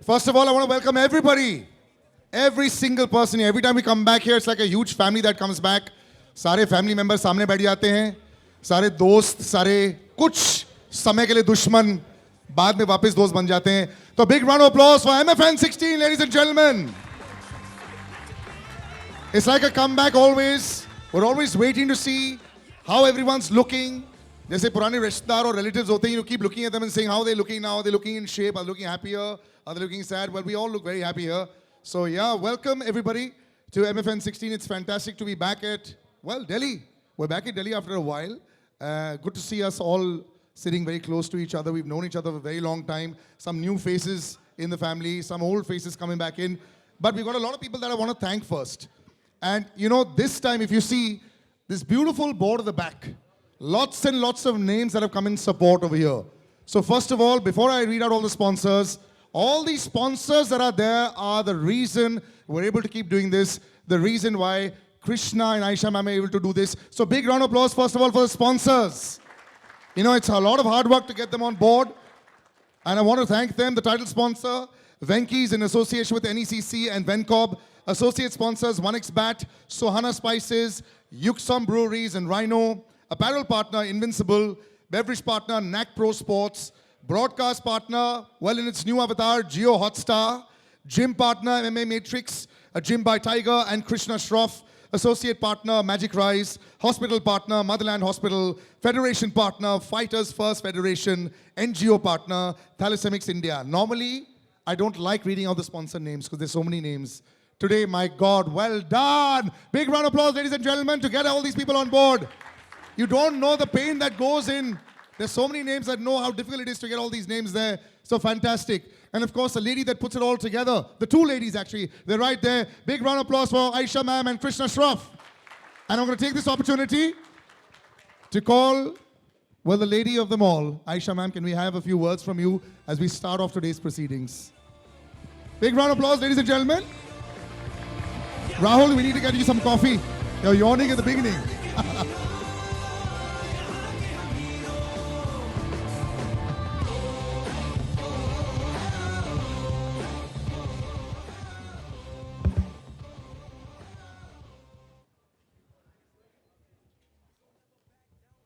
First of all, I want to welcome everybody. Every single person here. Every time we come back here, it's like a huge family that comes back. सारे family members सामने बैठ जाते हैं. सारे दोस्त, सारे कुछ समय के लिए दुश्मन बाद में वापस दोस्त बन जाते हैं. तो big round of applause for MFN 16, ladies and gentlemen. It's like a comeback always. We're always waiting to see how everyone's looking. जैसे पुराने रिश्तेदार और relatives होते हैं, you keep looking at them and saying how they're looking now. Are they looking in shape? Are they looking happier? Are they looking sad? Well, we all look very happy here. So yeah, welcome everybody to MFN 16. It's fantastic to be back at, well, Delhi. We're back in Delhi after a while. Good to see us all sitting very close to each other. We've known each other for a very long time. Some new faces in the family, some old faces coming back in. But we've got a lot of people that I want to thank first. And you know, this time, if you see this beautiful board at the back, lots and lots of names that have come in support over here. So first of all, before I read out all the sponsors, all these sponsors that are there are the reason we're able to keep doing this, the reason why Krishna and Aisha ma'am are able to do this. So big round of applause first of all for the sponsors. You know, it's a lot of hard work to get them on board. And I want to thank them. The title sponsor, Venky's in association with NECC and Vencob. Associate sponsors, 1xBat, Sohana Spices, Yuksum Breweries and Rhino. Apparel partner, Invincible. Beverage partner, NAC Pro Sports. Broadcast partner, well in its new avatar, Jio Hotstar. Gym partner, MMA Matrix, a gym by Tiger and Krishna Shroff. Associate partner, Magic Rise. Hospital partner, Motherland Hospital. Federation partner, Fighters First Federation. NGO partner, Thalassemics India. Normally, I don't like reading out the sponsor names because there's so many names. Today, my God, well done. Big round of applause, ladies and gentlemen, to get all these people on board. You don't know the pain that goes in. There's so many names that know how difficult it is to get all these names there. So fantastic. And of course, the lady that puts it all together, the two ladies actually, they're right there. Big round of applause for Aisha ma'am and Krishna Shroff. And I'm going to take this opportunity to call, well, the lady of them all. Aisha ma'am, can we have a few words from you as we start off today's proceedings? Big round of applause, ladies and gentlemen. Rahul, we need to get you some coffee. You're yawning at the beginning.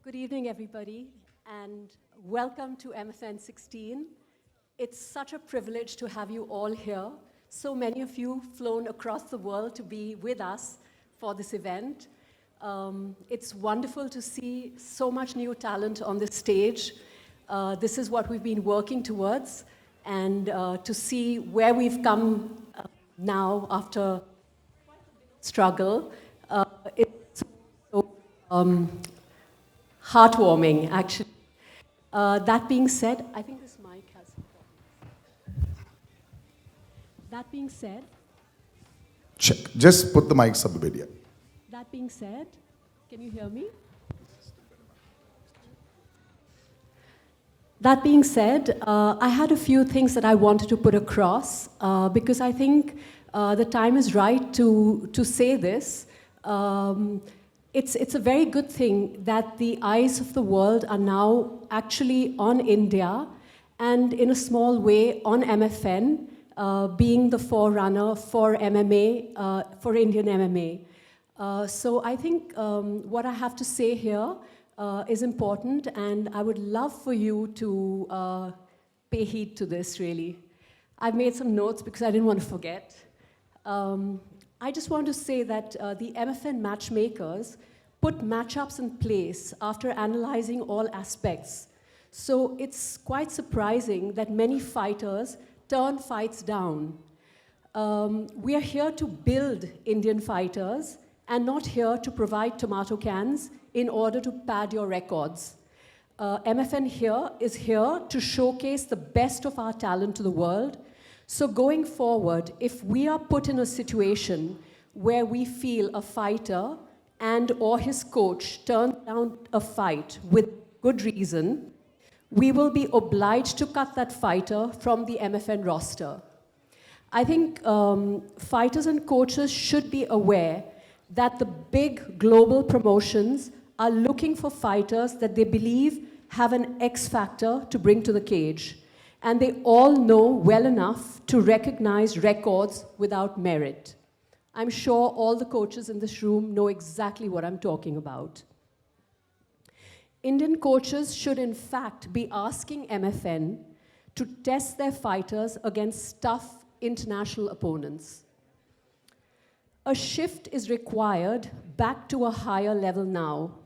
Good evening, everybody, and welcome to MFN 16. It's such a privilege to have you all here. So many of you flown across the world to be with us for this event. It's wonderful to see so much new talent on this stage. This is what we've been working towards, and to see where we've come now after struggle, it's so heartwarming, actually. That being said, I think this mic has... That being said... Check. Just put the mics up a bit, yeah. That being said, can you hear me? That being said, I had a few things that I wanted to put across because I think the time is right to say this. It's a very good thing that the eyes of the world are now actually on India and in a small way on MFN, being the forerunner for MMA, for Indian MMA. So I think what I have to say here is important, and I would love for you to pay heed to this, really. I've made some notes because I didn't want to forget. I just want to say that the MFN matchmakers put matchups in place after analyzing all aspects. So it's quite surprising that many fighters turn fights down. We are here to build Indian fighters and not here to provide tomato cans in order to pad your records. MFN here is here to showcase the best of our talent to the world. So going forward, if we are put in a situation where we feel a fighter and or his coach turned down a fight with good reason, we will be obliged to cut that fighter from the MFN roster. I think fighters and coaches should be aware that the big global promotions are looking for fighters that they believe have an X factor to bring to the cage. and they all know well enough to recognize records without merit. I'm sure all the coaches in this room know exactly what I'm talking about. Indian coaches should in fact be asking MFN to test their fighters against tough international opponents. A shift is required back to a higher level now.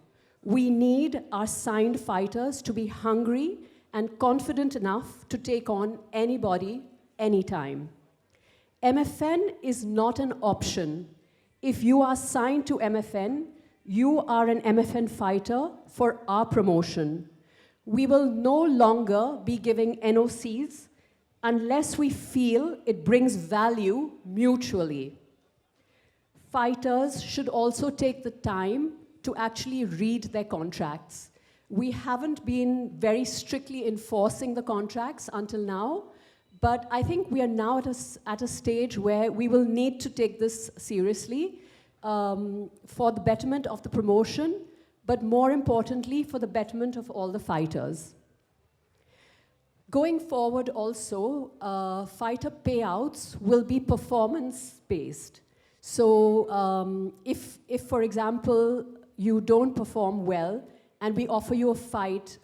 We need our signed fighters to be hungry and confident enough to take on anybody, anytime. MFN is not an option. If you are signed to MFN, you are an MFN fighter for our promotion. We will no longer be giving NOCs unless we feel it brings value mutually. Fighters should also take the time to actually read their contracts. We haven't been very strictly enforcing the contracts until now, but I think we are now at a stage where we will need to take this seriously for the betterment of the promotion, but more importantly, for the betterment of all the fighters. Going forward also, fighter payouts will be performance-based. So if, for example, you don't perform well and we offer you a fight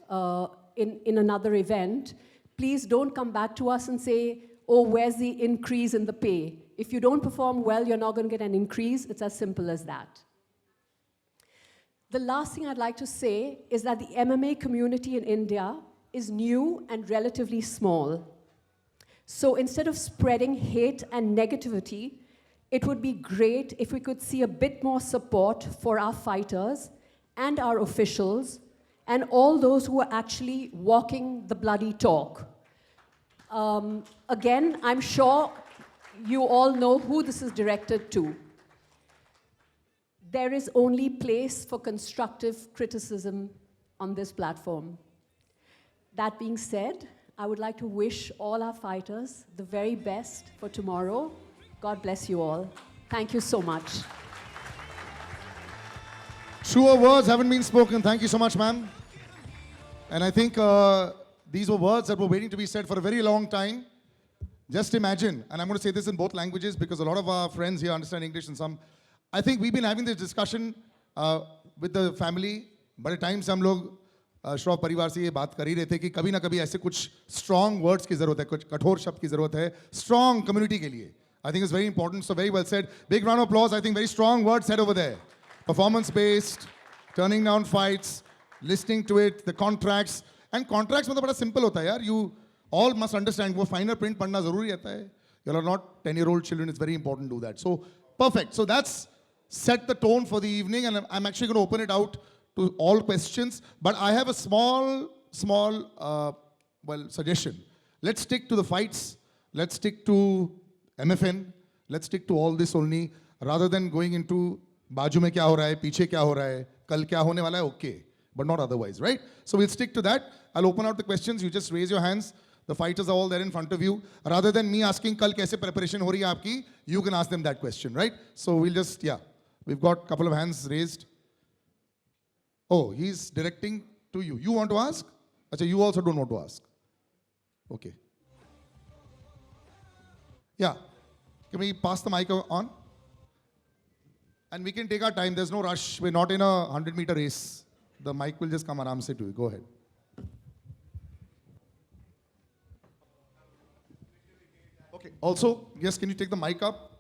in another event, please don't come back to us and say, oh, where's the increase in the pay? If you don't perform well, you're not going to get an increase. It's as simple as that. The last thing I'd like to say is that the MMA community in India is new and relatively small. So instead of spreading hate and negativity, it would be great if we could see a bit more support for our fighters and our officials and all those who are actually walking the bloody talk. Again, I'm sure you all know who this is directed to. There is only place for constructive criticism on this platform. That being said, I would like to wish all our fighters the very best for tomorrow. God bless you all. Thank you so much. Truer words haven't been spoken. Thank you so much, ma'am. And I think these were words that were waiting to be said for a very long time. Just imagine, and I'm going to say this in both languages because a lot of our friends here understand English and some. I think we've been having this discussion with the family. But at times हम लोग श्रॉफ परिवार से ये बात कर ही रहे थे कि कभी ना कभी ऐसे कुछ strong words की ज़रूरत है, कुछ कठोर शब्द की ज़रूरत है, strong community के लिए. I think it's very important, so very well said. Big round of applause. I think very strong words said over there. Performance-based, turning down fights, listening to it, the contracts. And contracts मतलब बड़ा simple होता है यार. You all must understand वो finer print पढ़ना ज़रूरी रहता है. You are not 10-year-old children. It's very important to do that. So perfect. So that's set the tone for the evening, and I'm actually going to open it out to all questions. But I have a small suggestion. Let's stick to the fights. Let's stick to MFN. Let's stick to all this only, rather than going into बाजू में क्या हो रहा है, पीछे क्या हो रहा है, कल क्या होने वाला है, okay, but not otherwise, right? So we'll stick to that. I'll open out the questions. You just raise your hands. The fighters are all there in front of you. Rather than me asking कल कैसे preparation हो रही है आपकी, you can ask them that question, right? So we'll just, yeah, we've got a couple of hands raised. Oh, he's directing to you. You want to ask? Achha, you also don't want to ask. Okay. Yeah. Can we pass the mic on? And we can take our time. There's no rush. We're not in a 100-meter race. The mic will just come aram se to you. Go ahead. Okay. Also, yes, can you take the mic up?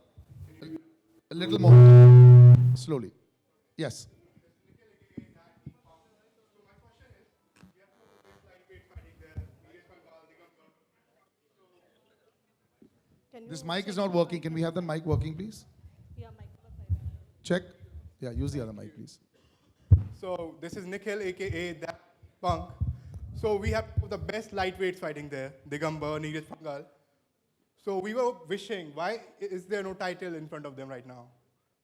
A little more. Slowly. Yes. This mic is not working. Can we have the mic working, please? Yeah, mic. Check. Yeah, use the other mic, please. So this is Nikhil, aka that Punk. So we have the best lightweights fighting there, Digambar, Neeraj Pangal. So we were wishing, why is there no title in front of them right now?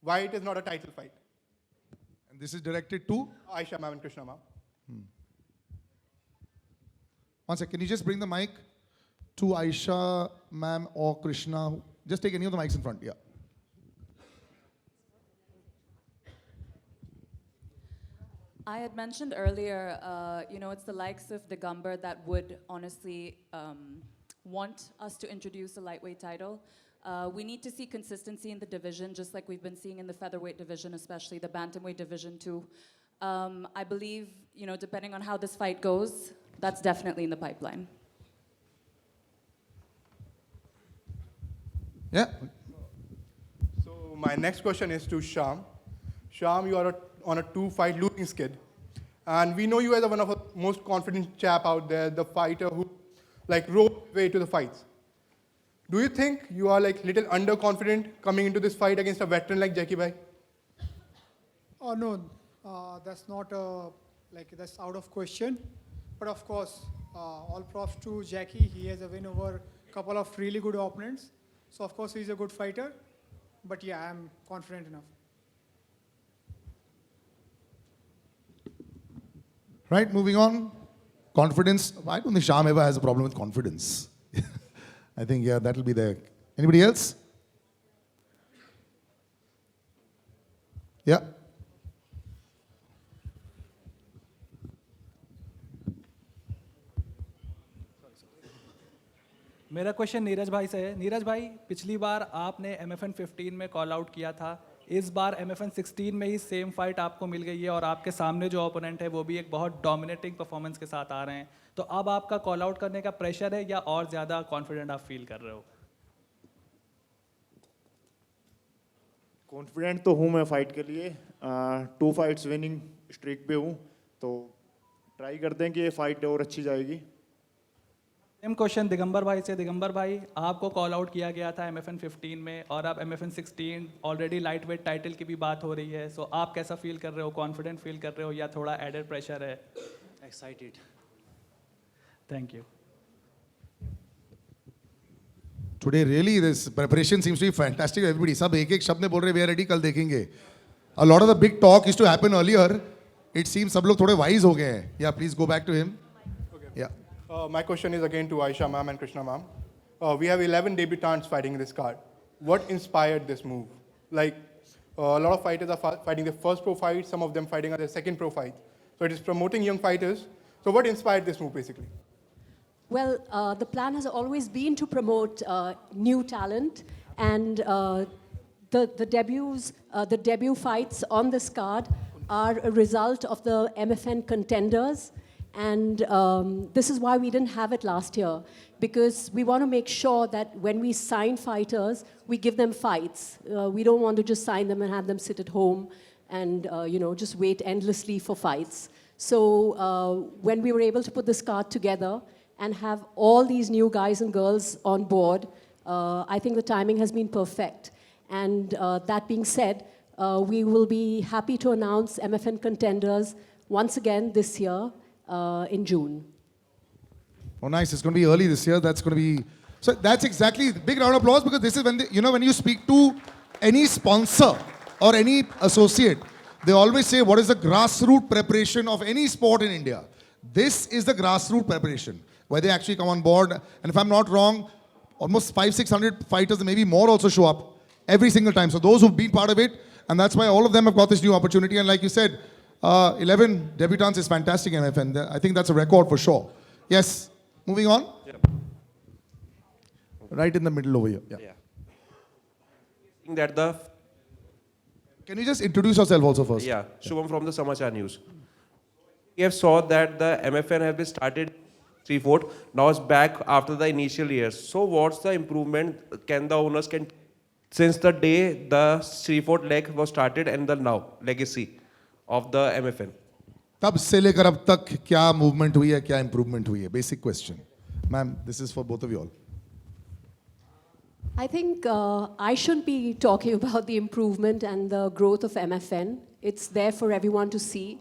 Why it is not a title fight? And this is directed to? Aisha ma'am and Krishna ma'am. One sec, can you just bring the mic to Aisha ma'am or Krishna? Just take any of the mics in front, yeah. I had mentioned earlier, it's the likes of Digambar that would honestly want us to introduce a lightweight title. We need to see consistency in the division, just like we've been seeing in the featherweight division, especially the bantamweight division too. I believe, depending on how this fight goes, that's definitely in the pipeline. Yeah. So my next question is to Sham. Sham, you are on a 2-fight losing skid. And we know you as one of the most confident chap out there, the fighter who rode way to the fights. Do you think you are little underconfident coming into this fight against a veteran like Jackie Bhai? Oh no, that's not that's out of question. But of course, all props to Jackie. He has a win over a couple of really good opponents. So of course he's a good fighter. But yeah, I'm confident enough. Right, moving on. Confidence. I don't think Sham ever has a problem with confidence. I think, yeah, that'll be there. Anybody else? Yeah. मेरा question Neeraj भाई से है। नीरज भाई, पिछली बार आपने MFN 15 में call out किया था, इस बार MFN 16 में ही सेम फाइट आपको मिल गई है और आपके सामने जो ओपोनेंट है वो भी एक बहुत डोमिनेटिंग परफॉर्मेंस के साथ आ रहे हैं, तो अब आपका कॉल आउट करने का प्रेशर है या और ज़्यादा कॉन्फिडेंट आप फील कर रहे हो? कॉन्फिडेंट तो हूँ मैं फाइट के लिए, 2 फाइट्स विनिंग स्ट्रीक पे हूँ, तो ट्राई करते हैं कि ये फाइट और अच्छी जाएगी। सेम क्वेश्चन दिगंबर भाई से। दिगंबर भाई, आपको कॉल आउट किया गया था MFN 15 में और अब MFN 16 already light weight title की भी बात हो रही है, सो आप कैसा फील कर रहे हो? कॉन्फिडेंट फील कर रहे हो या थोड़ा एडेड प्रेशर है? Excited. Thank you. Today really this preparation seems to be fantastic. Everybody, सब एक शब्द में बोल रहे, we are ready, कल देखेंगे. A lot of the big talk used to happen earlier. It seems सब लोग थोड़े wise हो गए हैं. Yeah, please go back to him. Okay. Yeah. My question is again to Aisha ma'am and Krishna ma'am. We have 11 debutants fighting in this card. What inspired this move? A lot of fighters are fighting their first pro fight, some of them fighting their second pro fight. So it is promoting young fighters. So what inspired this move basically? Well, the plan has always been to promote new talent, and the debut fights on this card are a result of the MFN contenders, and this is why we didn't have it last year, because we want to make sure that when we sign fighters, we give them fights. We don't want to just sign them and have them sit at home and just wait endlessly for fights. So when we were able to put this card together and have all these new guys and girls on board, I think the timing has been perfect. And that being said, we will be happy to announce MFN contenders once again this year in June. Oh, nice. It's going to be early this year. That's going to be... So that's exactly... Big round of applause, because this is when, when you speak to any sponsor or any associate, they always say, what is the grassroots preparation of any sport in India? This is the grassroots preparation, where they actually come on board. And if I'm not wrong, almost 500-600 fighters, maybe more, also show up every single time. So those who've been part of it, and that's why all of them have got this new opportunity. And like you said, 11 debutants is fantastic, MFN. I think that's a record for sure. Yes, moving on. Yeah. Right in the middle over here. Yeah. Yeah. I think that the Can you just introduce yourself also first? yeah, Shubham from the Samachar News. We have saw that the MFN have been started 3/4. Now it's back after the initial years. So what's the improvement can the owners can since the day the 3/4 leg was started and the now legacy of the MFN? तब से लेकर अब तक क्या movement हुई है, क्या improvement हुई है? Basic question. Ma'am, this is for both of you all. I think I shouldn't be talking about the improvement and the growth of MFN. It's there for everyone to see.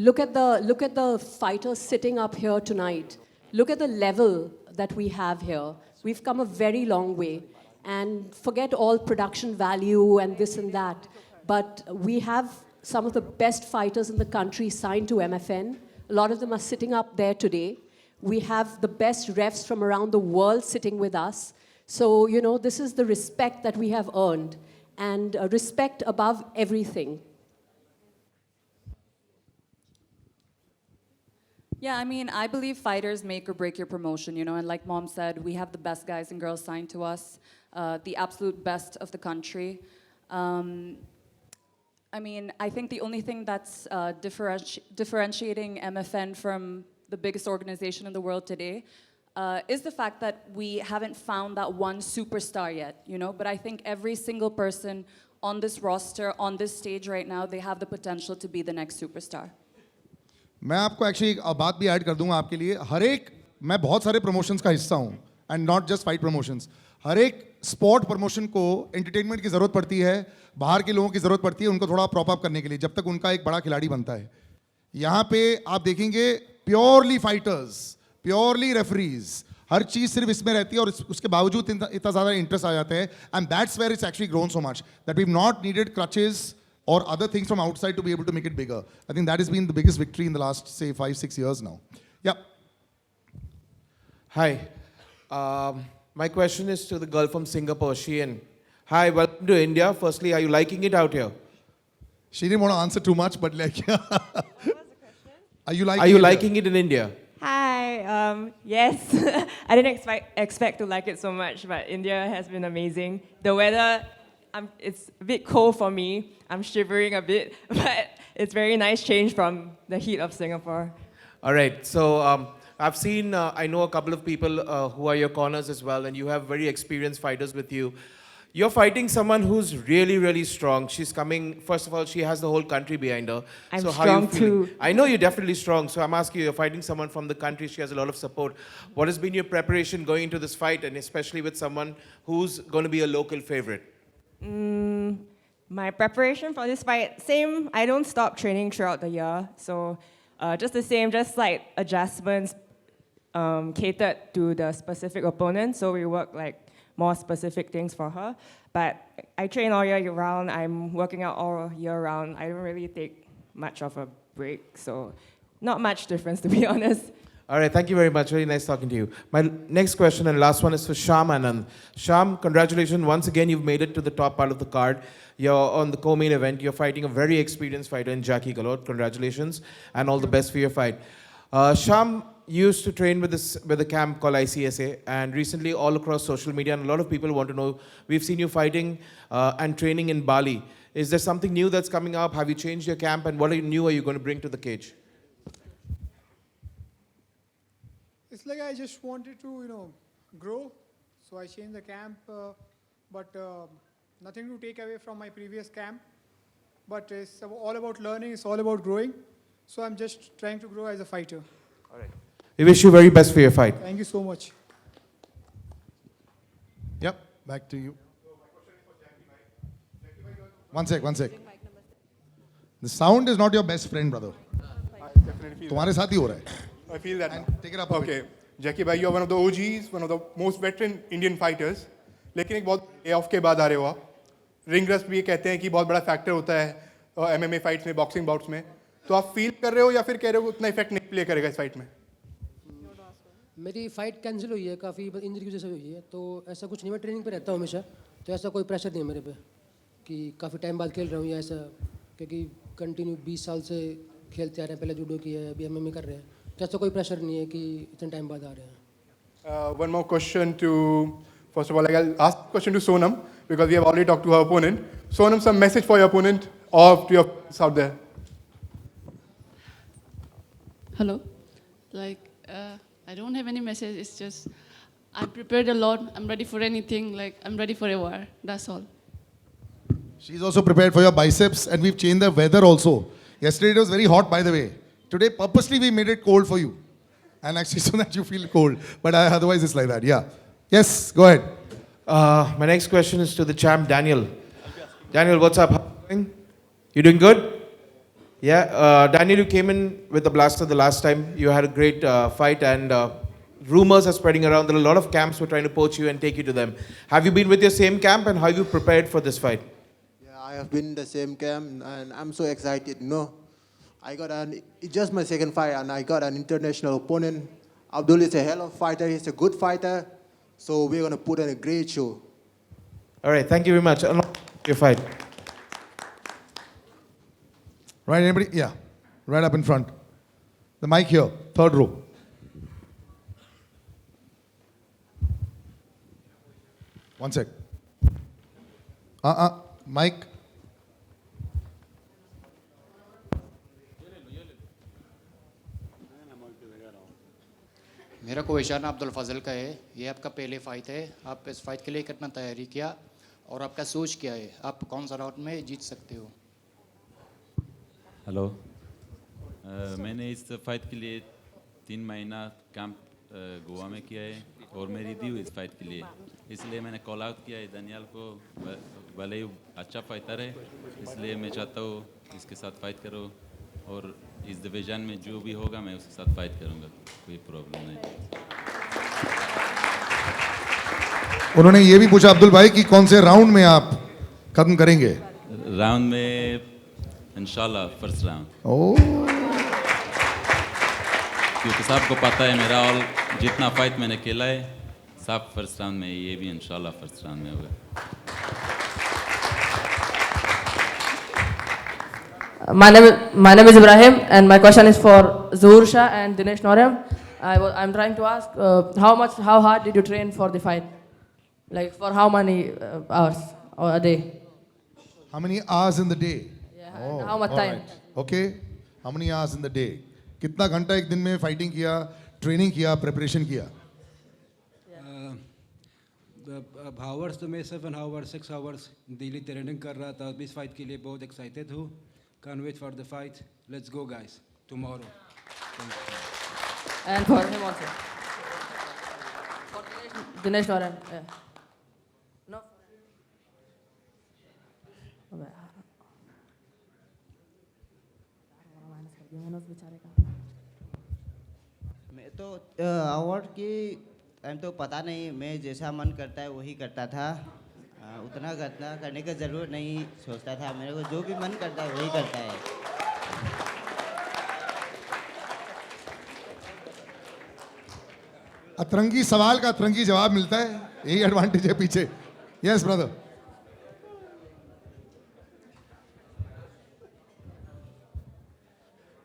Look at the fighters sitting up here tonight. Look at the level that we have here. We've come a very long way. And forget all production value and this and that. But we have some of the best fighters in the country signed to MFN. A lot of them are sitting up there today. We have the best refs from around the world sitting with us. So, this is the respect that we have earned. And respect above everything. Yeah, I mean, I believe fighters make or break your promotion, you know, and like Mom said, we have the best guys and girls signed to us, the absolute best of the country. I mean, I think the only thing that's differentiating MFN from the biggest organization in the world today is the fact that we haven't found that one superstar yet, you know, but I think every single person on this roster, on this stage right now, they have the potential to be the next superstar. मैं आपको actually एक बात भी add कर दूंगा आपके लिए हर एक मैं बहुत सारे प्रमोशंस का हिस्सा हूं and not just fight promotions हर एक स्पोर्ट प्रमोशन को एंटरटेनमेंट की ज़रूरत पड़ती है बाहर के लोगों की ज़रूरत पड़ती है उनको थोड़ा प्रॉप अप करने के लिए जब तक उनका एक बड़ा खिलाड़ी बनता है यहाँ पे आप देखेंगे प्योरली फाइटर्स प्योरली रेफरीज हर चीज़ सिर्फ इसमें रहती है और उसके बावजूद इतना ज़्यादा इंटरेस्ट आ जाता है and that's where it's actually grown so much that we not needed crutches or other things from outside to be able to make it bigger. I think that has been the biggest victory in the last, say, 5-6 years now. Yeah. Hi. My question is to the girl from Singapore, Shein. Hi, welcome to India. Firstly, are you liking it out here? She didn't want to answer too much, but like, are you liking Are you it? liking it in India? Hi, yes. I didn't expect to like it so much, but India has been amazing. The weather, it's a bit cold for me. I'm shivering a bit, but it's very nice change from the heat of Singapore. All right. So I've seen, I know a couple of people who are your corners as well, and you have very experienced fighters with you. You're fighting someone who's really, really strong. She's coming, first of all, she has the whole country behind her. I'm so how are you strong feeling? too. I know you're definitely strong, so I'm asking you, you're fighting someone from the country, she has a lot of support. What has been your preparation going into this fight, and especially with someone who's going to be a local favorite? My preparation for this fight, same. I don't stop training throughout the year. So just the same, just like adjustments catered to the specific opponent. So we work like more specific things for her. But I train all year round. I'm working out all year round. I don't really take much of a break. So not much difference, to be honest. All right, thank you very much. Very nice talking to you. My next question and last one is for Sham Anand. Sham, congratulations. Once again, you've made it to the top part of the card. You're on the co-main event. You're fighting a very experienced fighter in Jackie Galot. Congratulations and all the best for your fight. Sham used to train with a camp called ICSA, and recently all across social media, and a lot of people want to know, we've seen you fighting and training in Bali. Is there something new that's coming up? Have you changed your camp, and what new are you going to bring to the cage? It's like I just wanted to, grow. So I changed the camp, but nothing to take away from my previous camp. But it's all about learning. It's all about growing. So I'm just trying to grow as a fighter. All right. We wish you very best for your fight. Thank you so much. Yep. Back to you. One sec. The sound is not your best friend, brother. I definitely feel तुम्हारे साथ ही हो रहा है. I feel that. And now. take it up a bit. Okay. Jackie bhai, you're one of the OGs, one of the most veteran Indian fighters. लेकिन एक बहुत lay off के बाद आ रहे हो आप. रिंग रस्ट भी ये कहते हैं कि बहुत बड़ा फैक्टर होता है MMA फाइट्स में, बॉक्सिंग बाउट्स में. तो आप फील कर रहे हो या फिर कह रहे हो उतना इफेक्ट नहीं प्ले करेगा इस फाइट में? मेरी फ़ाइट कैंसिल हुई है काफ़ी इंजरी की वजह से हुई है तो ऐसा कुछ नहीं मैं ट्रेनिंग पे रहता हूँ हमेशा तो ऐसा कोई प्रेशर नहीं है मेरे पे कि काफ़ी टाइम बाद खेल रहा हूँ या ऐसा क्योंकि कंटिन्यू 20 साल से खेलते आ रहे हैं पहले जूडो किया है अभी MMA कर रहे हैं तो ऐसा कोई प्रेशर नहीं है कि इतने टाइम बाद आ रहे हैं. One more question to, first of all, I'll ask the question to Sonam because we have already talked to her opponent. Sonam, some message for your opponent or to your friends out there? Hello. I don't have any message. It's just I prepared a lot. I'm ready for anything. I'm ready for a war. That's all. She's also prepared for your biceps, and we've changed the weather also. Yesterday it was very hot, by the way. Today, purposely we made it cold for you, and actually so that you feel cold. But otherwise, it's like that. Yeah. Yes. Go ahead. My next question is to the champ, Daniel. Daniel, what's up? How are you doing? You doing good? Yeah. Daniel, you came in with the blaster the last time. You had a great fight, and rumors are spreading around that a lot of camps were trying to poach you and take you to them. Have you been with your same camp, and how have you prepared for this fight? Yeah, I have been in the same camp, and I'm so excited. It's just my second fight, and I got an international opponent. Abdul is a hell of a fighter. He's a good fighter. So we're going to put on a great show. All right, thank you very much. Your fight. Right, anybody? Yeah. Right up in front. The mic here, third row. One sec. Mic. मेरा question Abdul फजल का है। ये आपका पहले fight है, आप इस fight के लिए कितना तैयारी किया और आपका सोच क्या है, आप कौन सा राउंड में जीत सकते हो? हेलो, मैंने इस फाइट के लिए 3 महीना कैंप गोवा में किया है और मैं रेडी हूँ इस फाइट के लिए, इसलिए मैंने कॉल आउट किया है दानियाल को। भले ही अच्छा फाइटर है, इसलिए मैं चाहता हूँ इसके साथ फाइट करो और इस डिवीजन में जो भी होगा मैं उसके साथ फाइट करूँगा, कोई प्रॉब्लम नहीं। उन्होंने ये भी पूछा अब्दुल भाई कि कौन से राउंड में आप खत्म करेंगे? राउंड में इंशाल्लाह फर्स्ट राउंड। ओह, क्योंकि सबको पता है मेरा और जितना फाइट मैंने खेला है सब फर्स्ट राउंड में, ये भी इंशाल्लाह फर्स्ट राउंड में होगा। My name is Ibrahim, and my question is for Zuhur Shah and Dinesh Norem. I'm trying to ask how hard did you train for the fight? Like for how many hours or a day? how many hours in the day? Yeah, and how much time? Okay, how many hours in the day? कितना घंटा एक दिन में fighting किया, training किया, preparation किया? hours तो मैं 7 hours 6 hours डेली ट्रेनिंग कर रहा था। इस फाइट के लिए बहुत एक्साइटेड हूँ। Can't wait for the fight. Let's go, guys. Tomorrow. And for him also. For Dinesh Norem. Yeah. No. मैं तो अवार्ड की टाइम तो पता नहीं, मैं जैसा मन करता है वही करता था। उतना करने का ज़रूरत नहीं सोचता था, मेरे को जो भी मन करता है वही करता है। अतरंगी सवाल का अतरंगी जवाब मिलता है, यही एडवांटेज है पीछे। Yes brother.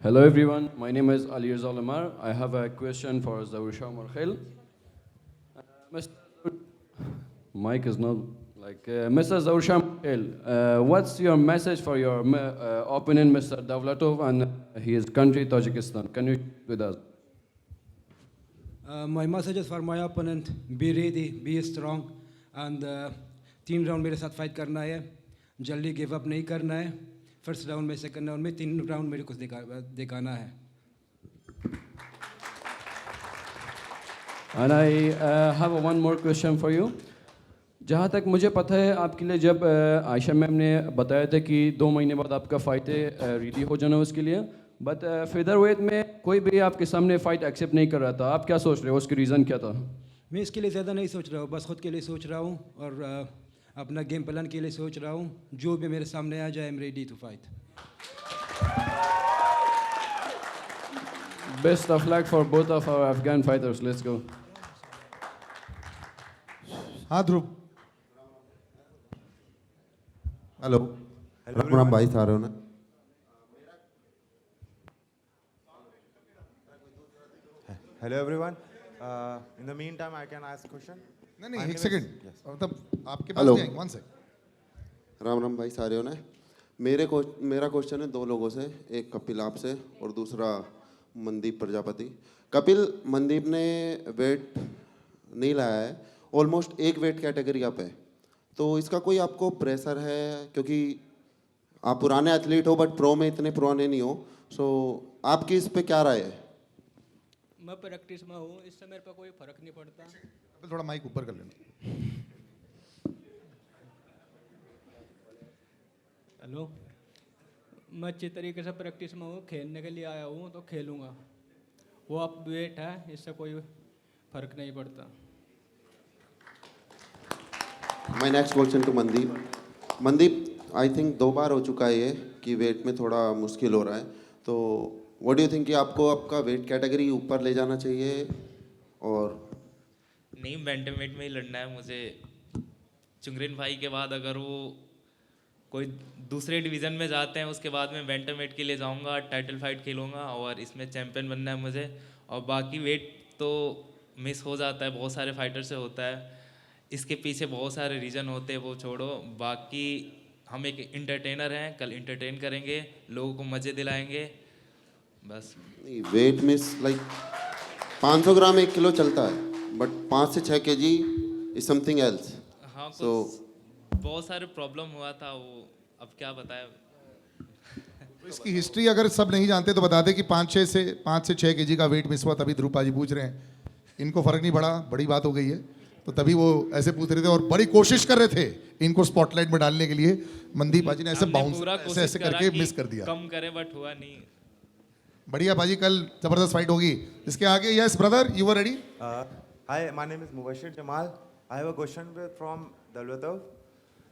Hello everyone, my name is Ali Rizal Amar. I have a question for Zuhur Shah Markhel. Mike is not like Mr. Zuhur Shah Markhel. What's your message for your opponent, Mr. Davlatov, and his country, Tajikistan? Can you share with us? My message is for my opponent: be ready, be strong, and 3 round मेरे साथ fight करना है। जल्दी give up नहीं करना है। First round में, second round में, 3 राउंड मेरे को दिखाना है। And I have one more question for you. जहाँ तक मुझे पता है आपके लिए जब आयशा मैम ने बताया था कि 2 महीने बाद आपका फाइट है, रेडी हो जाना उसके लिए, बट फेदर वेट में कोई भी आपके सामने फाइट एक्सेप्ट नहीं कर रहा था। आप क्या सोच रहे हो, उसकी रीज़न क्या था? मैं इसके लिए ज़्यादा नहीं सोच रहा हूँ, बस खुद के लिए सोच रहा हूँ और अपना गेम प्लान के लिए सोच रहा हूँ। जो भी मेरे सामने आ जाए, I am ready to fight. Best of luck for both of our Afghan fighters. Let's go. हाँ ध्रुव। हेलो। राम भाई सारे हो ना? Hello everyone. In the meantime, I can ask a question. नहीं एक सेकंड, मतलब आपके पास Hello. नहीं, वन सेकंड। राम भाई सारे हो ना? मेरा क्वेश्चन है 2 लोगों से, एक कपिल आपसे और दूसरा मनदीप प्रजापति। कपिल, मनदीप ने वेट नहीं लाया है, ऑलमोस्ट एक वेट कैटेगरी अप है, तो इसका कोई आपको प्रेशर है? क्योंकि आप पुराने एथलीट हो बट प्रो में इतने पुराने नहीं हो, सो आपकी इस पे क्या राय है? मैं प्रैक्टिस में हूँ, इससे मेरे पे कोई फर्क नहीं पड़ता। थोड़ा माइक ऊपर कर लेना। हेलो, मैं अच्छी तरीके से प्रैक्टिस में हूँ, खेलने के लिए आया हूँ तो खेलूँगा। वो अब वेट है, इससे कोई फर्क नहीं पड़ता। My next question to Mandeep. Mandeep, I think 2 बार हो चुका है ये कि वेट में थोड़ा मुश्किल हो रहा है, तो व्हाट डू यू थिंक कि आपको आपका वेट कैटेगरी ऊपर ले जाना चाहिए? और नहीं, बैंटम वेट में ही लड़ना है मुझे। चुंगरेन भाई के बाद अगर वो कोई दूसरे डिवीज़न में जाते हैं, उसके बाद मैं वेंटरवेट के लिए जाऊंगा, टाइटल फाइट खेलूंगा और इसमें चैंपियन बनना है मुझे। और बाकी वेट तो मिस हो जाता है, बहुत सारे फाइटर से होता है, इसके पीछे बहुत सारे रीज़न होते हैं, वो छोड़ो। बाकी हम एक इंटरटेनर हैं, कल इंटरटेन करेंगे, लोगों को मज़े दिलाएंगे, बस। वेट मिस लाइक 500 ग्राम 1 किलो चलता है, बट 5 से 6 kg इज समथिंग एल्स। हाँ, So, बहुत सारे प्रॉब्लम हुआ था, वो अब क्या बताए। इसकी हिस्ट्री अगर सब नहीं जानते तो बता दें कि 5 से 6 kg का वेट मिस हुआ, तभी ध्रुपा जी पूछ रहे हैं। इनको फर्क नहीं पड़ा, बड़ी बात हो गई है, तो तभी वो ऐसे पूछ रहे थे और बड़ी कोशिश कर रहे थे इनको स्पॉटलाइट में डालने के लिए। मनदीप बाजी ने ऐसे बाउंस ऐसे करके मिस कर दिया। कम करे बट हुआ नहीं। बढ़िया बाजी, कल जबरदस्त फाइट होगी। इसके आगे yes brother, you were ready? Hi, my name is Mubashir Jamal. I have a question from Dalwatav.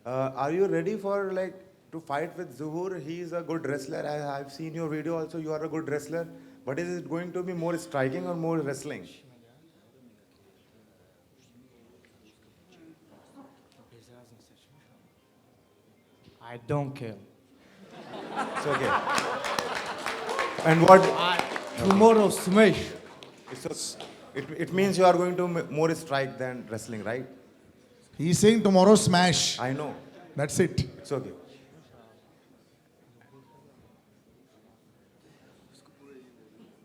Are you ready for to fight with Zuhur? He is a good wrestler. I've seen your video also. You are a good wrestler. But is it going to be more striking or more wrestling? I don't care. It's okay. And what? Tomorrow smash. It means you are going to more strike than wrestling, right? He's saying tomorrow smash. I know. That's it. It's okay.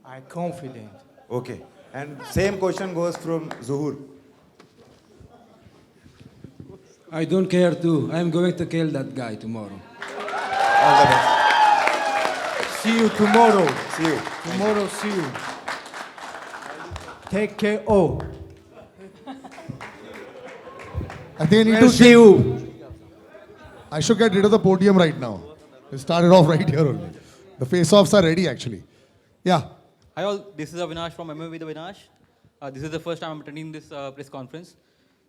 I'm confident. Okay. And same question goes from Zuhur. I don't care too. I'm going to kill that guy tomorrow. All the best. See you tomorrow. See you. Tomorrow, see you. Take care. Oh. I think I need to see you. I should get rid of the podium right now. It started off right here only. The face-offs are ready actually. Yeah. Hi all, this is Avinash from MMA with Avinash. This is the first time I'm attending this press conference.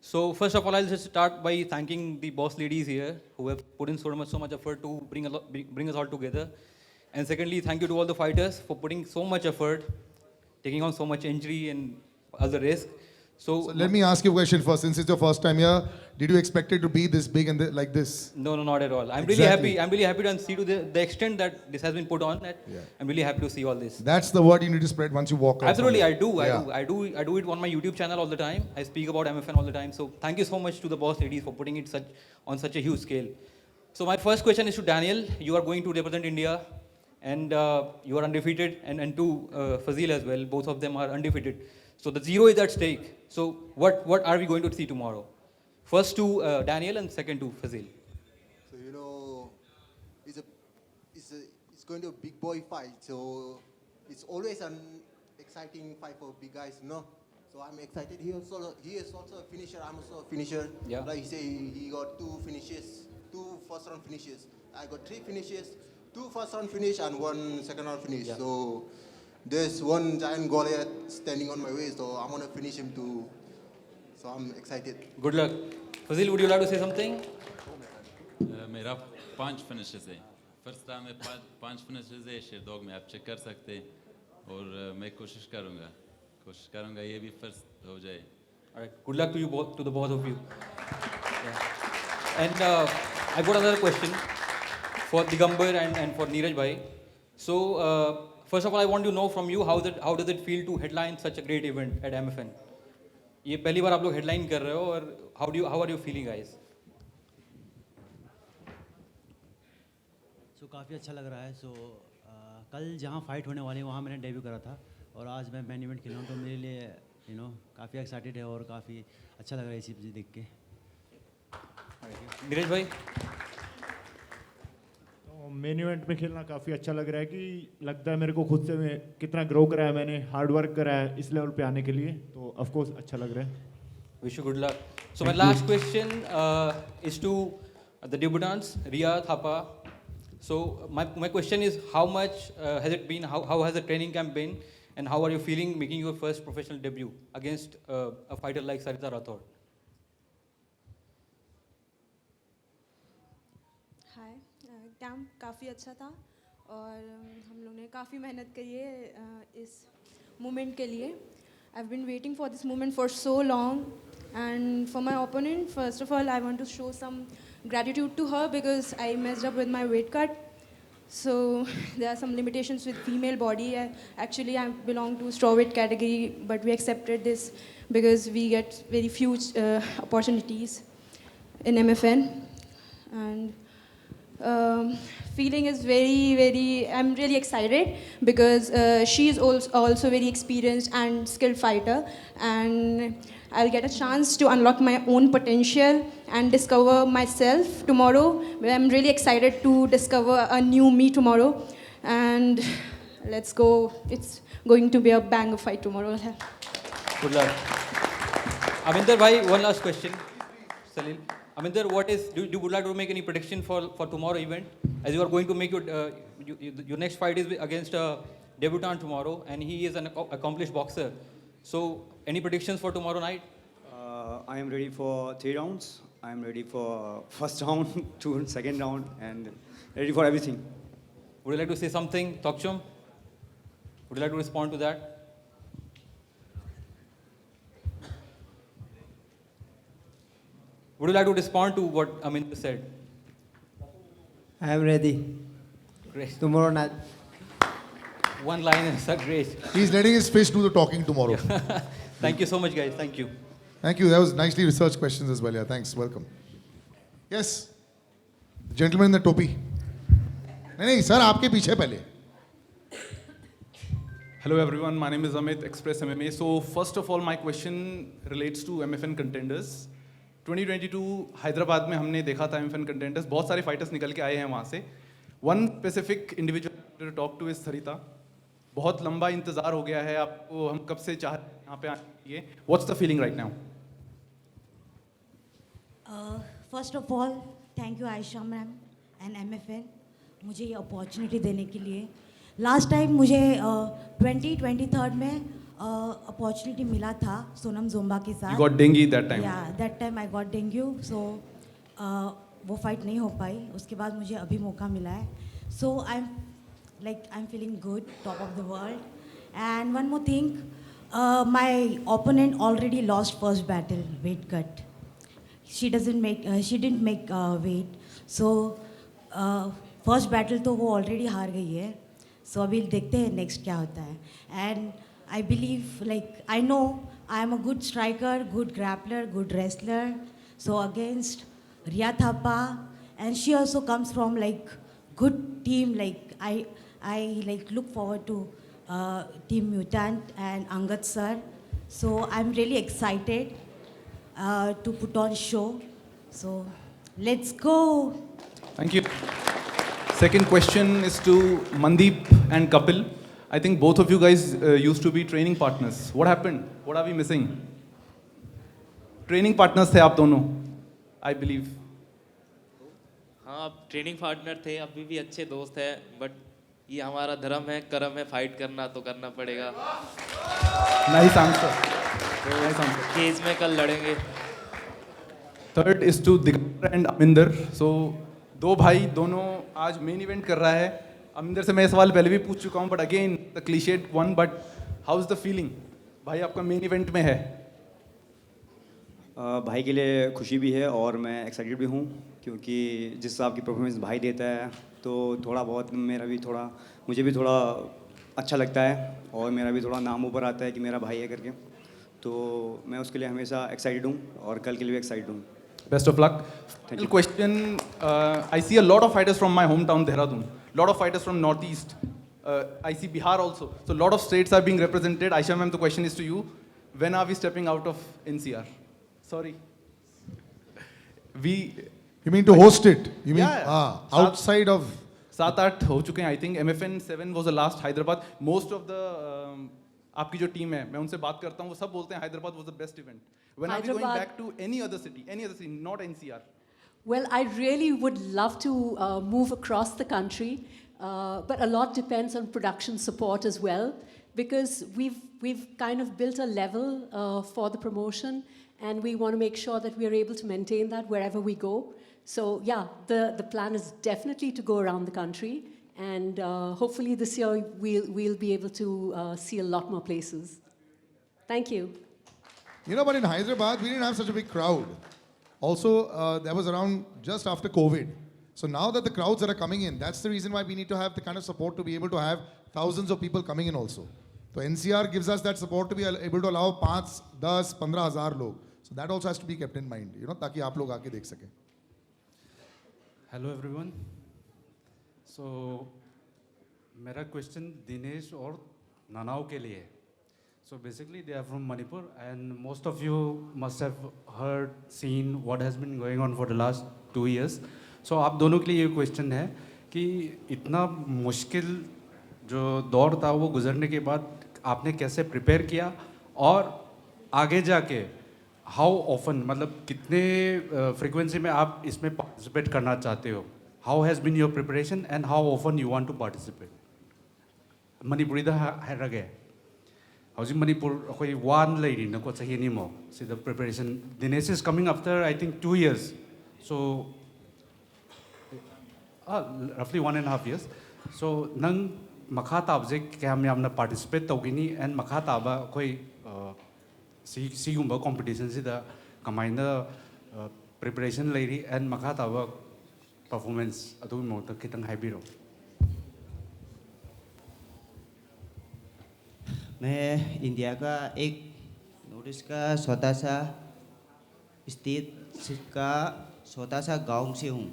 So first of all, I'll just start by thanking the boss ladies here who have put in so much effort to bring us all together. And secondly, thank you to all the fighters for putting so much effort, taking on so much injury and other risk. So Let me ask you a question first. Since it's your first time here, did you expect it to be this big and like this? No, not at all. I'm Exactly. really happy to see to the extent that this has been put on. I'm really happy to see all this. That's the word you need to spread once you walk out. Absolutely, from I do. here. I do it on my YouTube channel all the time. I speak about MFN all the time. So thank you so much to the boss ladies for putting it on such a huge scale. So my first question is to Daniel. You are going to represent India, and you are undefeated, and to Fazil as well. Both of them are undefeated. So the zero is at stake. So what are we going to see tomorrow? First to Daniel and second to Fazil. So you know, it's going to be a big boy fight. So it's always an exciting fight for big guys, you know. So I'm excited. He is also a finisher. I'm also a finisher. Yeah. Like he say, he got 2 finishes, 2 first round finishes. I got 3 finishes, 2 first round finish and 1 second round finish. Yeah. So there's one giant Goliath standing on my way. So I'm gonna finish him too. So I'm excited. Good luck. Fazil, would you like to say something? मेरा 5 finishes है। First round में 5 finishes है। शेरडॉग में आप check कर सकते हैं और मैं कोशिश करूंगा ये भी फर्स्ट हो जाए। Alright, good luck to you both, to the both of you. Yeah. And I've got another question for Digambar and for Neeraj bhai. So first of all, I want to know from you how does it feel to headline such a great event at MFN? ये पहली बार आप लोग headline कर रहे हो और how are you feeling guys? सो काफ़ी अच्छा लग रहा है। सो कल जहाँ फाइट होने वाली है वहाँ मैंने डेब्यू करा था और आज मैं मेन इवेंट खेल रहा हूँ, तो मेरे लिए काफ़ी एक्साइटेड है और काफ़ी अच्छा लग रहा है ये चीज़ देख के। नीरज भाई? मेन इवेंट में खेलना काफ़ी अच्छा लग रहा है कि लगता है मेरे को खुद से मैं कितना ग्रो करा है, मैंने हार्ड वर्क करा है इस लेवल पे आने के लिए, तो ऑफ कोर्स अच्छा लग रहा है। Wish you good luck. So my last question is to the debutants, Riya, Thapa. So my question is, how much has it been? How has the training camp been? And how are you feeling making your first professional debut against a fighter like Sarita Rathod? Hi, camp काफ़ी अच्छा था और हम लोग ने काफ़ी मेहनत करी है इस मोमेंट के लिए। I've been waiting for this moment for so long And for my opponent, first of all, I want to show some gratitude to her because I messed up with my weight cut. So there are some limitations with female body. Actually, I belong to straw weight category, but we accepted this because we get very few opportunities in MFN. And feeling is I'm really excited because she is also very experienced and skilled fighter, and I'll get a chance to unlock my own potential and discover myself tomorrow. I'm really excited to discover a new me tomorrow, and let's go. It's going to be a banger fight tomorrow. Good luck. Aminder bhai, one last question. Salil. Aminder, would you like to make any prediction for tomorrow event? As you are going to make your next fight is against a debutant tomorrow, and he is an accomplished boxer. So, any predictions for tomorrow night? I am ready for 3 rounds. I am ready for first round, second round, and ready for everything. Would you like to say something, Tokchum? Would you like to respond to that? Would you like to respond to what Aminder said? I am ready. Great. Tomorrow night. One line is great. He's letting his fish do the talking tomorrow. Thank you so much, guys. Thank you. Thank you. That was nicely researched questions as well. Yeah, thanks. Welcome. Yes. The gentleman in the topi. नहीं sir, आपके पीछे पहले. Hello everyone, my name is Amit, Express MMA. So first of all, my question relates to MFN contenders. 2022 Hyderabad में हमने देखा था MFN contenders. बहुत सारे fighters निकल के आए हैं वहाँ से. One specific individual to talk to is Sarita. बहुत लंबा इंतजार हो गया है आपको, हम कब से चाह यहाँ पे आए हैं. What's the feeling right now? First of all, thank you Aisha ma'am and MFN मुझे ये अपॉर्चुनिटी देने के लिए. लास्ट टाइम मुझे 2023 में अपॉर्चुनिटी मिला था सोनम जोम्बा के साथ. You got dengue that time. Yeah, that time I got dengue. So वो फाइट नहीं हो पाई. उसके बाद मुझे अभी मौका मिला है. So I'm feeling good, top of the world. And one more thing, my opponent already lost first battle, weight cut. She didn't make weight. So first battle तो वो ऑलरेडी हार गई है. सो अभी देखते हैं नेक्स्ट क्या होता है. And I believe I know I am a good striker, good grappler, good wrestler. So against Riya Thapa and she also comes from good team. I look forward to Team Mutant and Angad sir. So I'm really excited to put on show. So let's go. Thank you. Second question is to Mandeep and Kapil. I think both of you guys used to be training partners. What happened? What are we missing? Training partners थे आप दोनों, I believe. हाँ, आप training partner थे, अभी भी अच्छे दोस्त हैं, बट ये हमारा धर्म है, कर्म है, फाइट करना तो करना पड़ेगा. Nice answer. Nice answer. Cage में कल लड़ेंगे. Third is to Digambar and Aminder. So दो भाई दोनों आज मेन इवेंट कर रहा है. अमिंदर से मैं सवाल पहले भी पूछ चुका हूँ, but again the clichéd one, but how is the feeling? भाई आपका मेन इवेंट में है. भाई के लिए खुशी भी है और मैं एक्साइटेड भी हूँ, क्योंकि जिस हिसाब की परफॉर्मेंस भाई देता है तो थोड़ा बहुत मुझे भी थोड़ा अच्छा लगता है और मेरा भी थोड़ा नाम ऊपर आता है कि मेरा भाई है करके. तो मैं उसके लिए हमेशा एक्साइटेड हूँ और कल के लिए भी एक्साइटेड हूँ. Best of luck. Final question. I see a lot of fighters from my hometown, Dehradun. Lot of fighters from Northeast. I see Bihar also. So a lot of states are being represented. Aisha ma'am, the question is to you. When are we stepping out of NCR? Sorry. You mean to host it? You mean outside of? 7-8 हो चुके हैं. I think MFN 7 was the last Hyderabad. Most of the आपकी जो team है, मैं उनसे बात करता हूँ, वो सब बोलते हैं Hyderabad was the best event. When are we going back to any other city, not NCR? Well, I really would love to move across the country, but a lot depends on production support as well, because we've kind of built a level for the promotion, and we want to make sure that we are able to maintain that wherever we go. So yeah, the plan is definitely to go around the country, and hopefully this year we'll be able to see a lot more places. Thank you. You know, but in Hyderabad, we didn't have such a big crowd. Also, that was around just after COVID. So now that the crowds that are coming in, that's the reason why we need to have the kind of support to be able to have thousands of people coming in also. So NCR gives us that support to be able to allow 5, 10, 15,000 log. So that also has to be kept in mind, you know, ताकि आप लोग आके देख सकें. Hello everyone. सो मेरा question Dinesh और नानाओ के लिए है. So basically they are from Manipur and most of you must have heard, seen what has been going on for the last 2 years. So आप दोनों के लिए ये क्वेश्चन है कि इतना मुश्किल जो दौर था वो गुजरने के बाद आपने कैसे प्रिपेयर किया और आगे जाके हाउ ऑफन मतलब कितने फ्रीक्वेंसी में आप इसमें पार्टिसिपेट करना चाहते हो. How has been your preparation and how often you want to participate. मणिपुरीदा हायरगे हौजिक मणिपुर अखोई वान लेरिनको चाहि निमो सिदा preparation. Dinesh is coming after I think 2 years. So roughly 1.5 years. So nang makha tabje kyam yamna participate tawgini and makha taba akhoi si gumba competition sida kamaina preparation leiri and makha taba performance adu mo ta kitang haibiro. मैं India का एक north east का छोटा सा state का छोटा सा गांव से हूँ.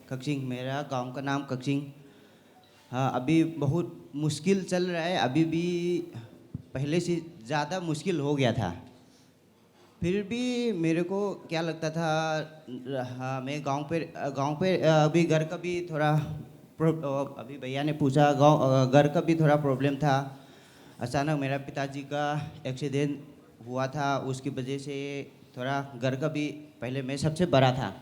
कक्सिंग, मेरा गांव का नाम कक्सिंग. हाँ, अभी बहुत मुश्किल चल रहा है. अभी भी पहले से ज़्यादा मुश्किल हो गया था. फिर भी मेरे को क्या लगता था, हाँ मैं गांव पे अभी घर का भी थोड़ा अभी भैया ने पूछा घर का भी थोड़ा प्रॉब्लम था. अचानक मेरा पिताजी का एक्सीडेंट हुआ था, उसकी वजह से थोड़ा घर का भी, पहले मैं सबसे बड़ा था,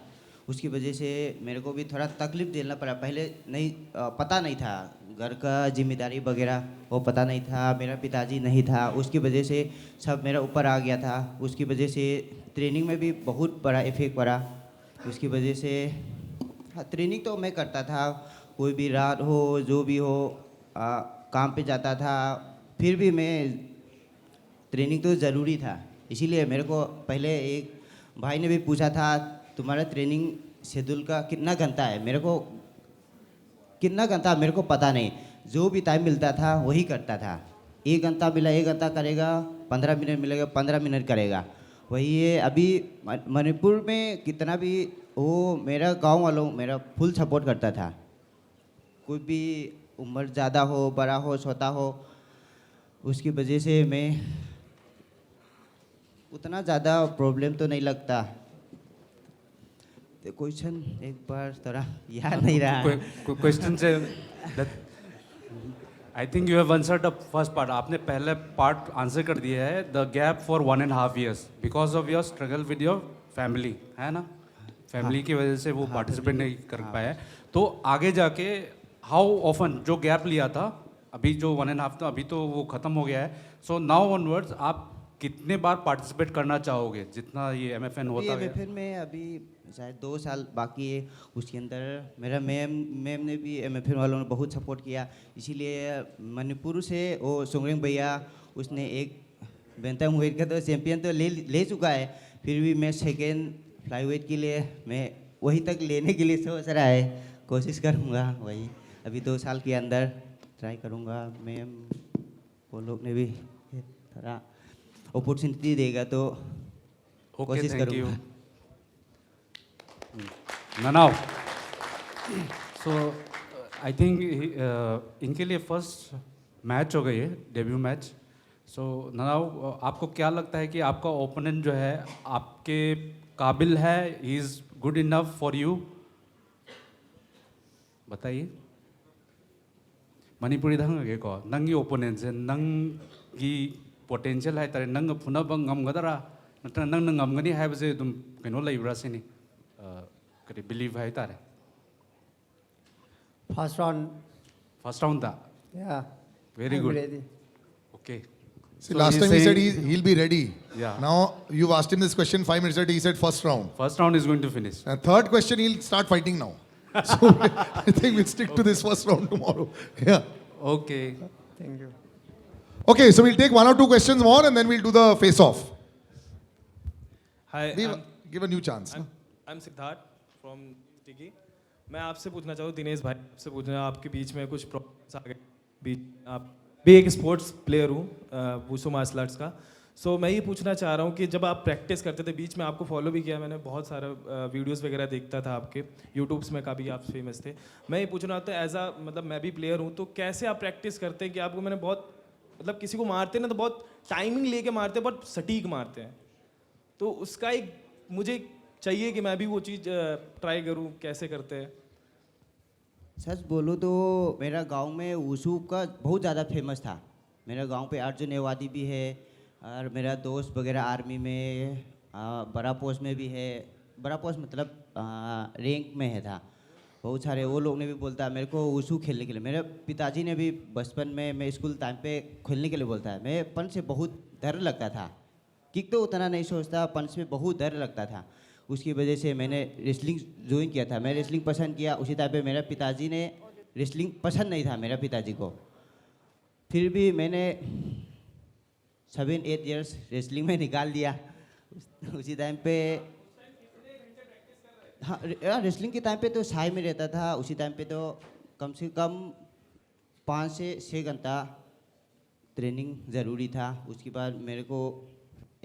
उसकी वजह से मेरे को भी थोड़ा तकलीफ देना पड़ा. पहले नहीं पता नहीं था घर का जिम्मेदारी वगैरह, वो पता नहीं था. मेरा पिताजी नहीं था, उसकी वजह से सब मेरा ऊपर आ गया था. उसकी वजह से ट्रेनिंग में भी बहुत बड़ा इफेक्ट पड़ा. उसकी वजह से हाँ, ट्रेनिंग तो मैं करता था, कोई भी रात हो जो भी हो काम पे जाता था. फिर भी मैं ट्रेनिंग तो ज़रूरी था. इसीलिए मेरे को पहले एक भाई ने भी पूछा था तुम्हारा ट्रेनिंग शेड्यूल का कितना घंटा है. मेरे को कितना घंटा मेरे को पता नहीं, जो भी टाइम मिलता था वही करता था. 1 घंटा मिला 1 घंटा करेगा, 15 मिनट मिलेगा 15 मिनट करेगा, वही है. अभी मणिपुर में कितना भी वो मेरा गांव वालों मेरा फुल सपोर्ट करता था. कोई भी उम्र ज़्यादा हो, बड़ा हो, छोटा हो, उसकी वजह से मैं उतना ज़्यादा प्रॉब्लम तो नहीं लगता. क्वेश्चन एक बार थोड़ा याद नहीं रहा. क्वेश्चन से I think you have answered the first part. आपने पहले पार्ट आंसर कर दिया है. The gap for 1.5 years because of your struggle with your family, है ना. फैमिली की वजह से वो पार्टिसिपेट नहीं कर पाए. तो आगे जाके हाउ ऑफन जो गैप लिया था, अभी जो 1.5 था अभी तो वो ख़त्म हो गया है. सो नाउ ऑनवर्ड्स आप कितने बार पार्टिसिपेट करना चाहोगे जितना ये MFN होता है? MFN में अभी शायद 2 साल बाकी है. उसके अंदर मेरा मैम ने भी MFN वालों ने बहुत सपोर्ट किया. इसीलिए मणिपुर से वो सुंगरिंग भैया, उसने एक बैंटम वेट का तो चैम्पियन तो ले चुका है. फिर भी मैं सेकेंड फ्लाईवेट के लिए मैं वही तक लेने के लिए सोच रहा है. कोशिश करूँगा वही अभी 2 साल के अंदर ट्राई करूँगा. मैम वो लोग ने भी थोड़ा अपॉर्चुनिटी देगा तो कोशिश करूँगा. नानाओ, सो आई थिंक इनके लिए फर्स्ट मैच हो गई है, डेब्यू मैच. सो नानाओ, आपको क्या लगता है कि आपका ओपोनेंट जो है आपके काबिल है, he is good enough for you? बताइए. मणिपुरी हंगे को नंगी ओपोनेंट से नंगी पोटेंशियल है तारे नंग फुनब ngमगदरा नत्र नंग ngमगनी है बसे तुम कनो लेब्रा सिनी करी बिलीव है तारे. फर्स्ट राउंड था. Yeah. Very I'm good. ready. Okay. See, last time he said he'll be ready. Yeah. Now you've asked him this question 5 minutes later. He said first round. First round is going to finish. And third question, he'll start fighting now. So I think we'll stick to this first round tomorrow. Yeah. Okay. Thank you. Okay, so we'll take 1 or 2 questions more and then we'll do the face-off. Hi, Give a new chance. I'm Siddharth from Tiki. मैं आपसे पूछना चाहूँ दिनेश भाई आपसे पूछना आपके बीच में कुछ प्रॉब्लम्स आ गए बीच आप भी एक स्पोर्ट्स प्लेयर हूँ वुशु मार्शल आर्ट्स का सो मैं ये पूछना चाह रहा हूँ कि जब आप प्रैक्टिस करते थे बीच में आपको फॉलो भी किया मैंने बहुत सारा वीडियोस वगैरह देखता था आपके यूट्यूब्स में काफ़ी आप फेमस थे मैं ये पूछना था एज आ मतलब मैं भी प्लेयर हूँ तो कैसे आप प्रैक्टिस करते हैं कि आपको मैंने बहुत मतलब किसी को मारते हैं ना तो बहुत टाइमिंग लेके मारते हैं बहुत सटीक मारते हैं तो उसका एक मुझे चाहिए कि मैं भी वो चीज़ ट्राई करूं कैसे करते हैं सच बोलूँ तो मेरा गांव में वुशु का बहुत ज़्यादा फेमस था मेरा गांव पे अर्जुन एवादी भी है और मेरा दोस्त वगैरह आर्मी में बड़ा पोस्ट में भी है बड़ा पोस्ट मतलब रैंक में है था बहुत सारे वो लोग ने भी बोलता है मेरे को वुशु खेलने के लिए मेरे पिताजी ने भी बचपन में मैं स्कूल टाइम पे खेलने के लिए बोलता है मैं पंच से बहुत डर लगता था किक तो उतना नहीं सोचता पंच में बहुत डर लगता था उसकी वजह से मैंने रेसलिंग ज्वाइन किया था मैं रेसलिंग पसंद किया उसी टाइम पे मेरे पिताजी ने रेसलिंग पसंद नहीं था मेरा पिताजी को फिर भी मैंने 7-8 इयर्स रेसलिंग में निकाल दिया उसी टाइम पे हाँ रेसलिंग के टाइम पे तो साई में रहता था उसी टाइम पे तो कम से कम 5 से 6 घंटा ट्रेनिंग ज़रूरी था उसके बाद मेरे को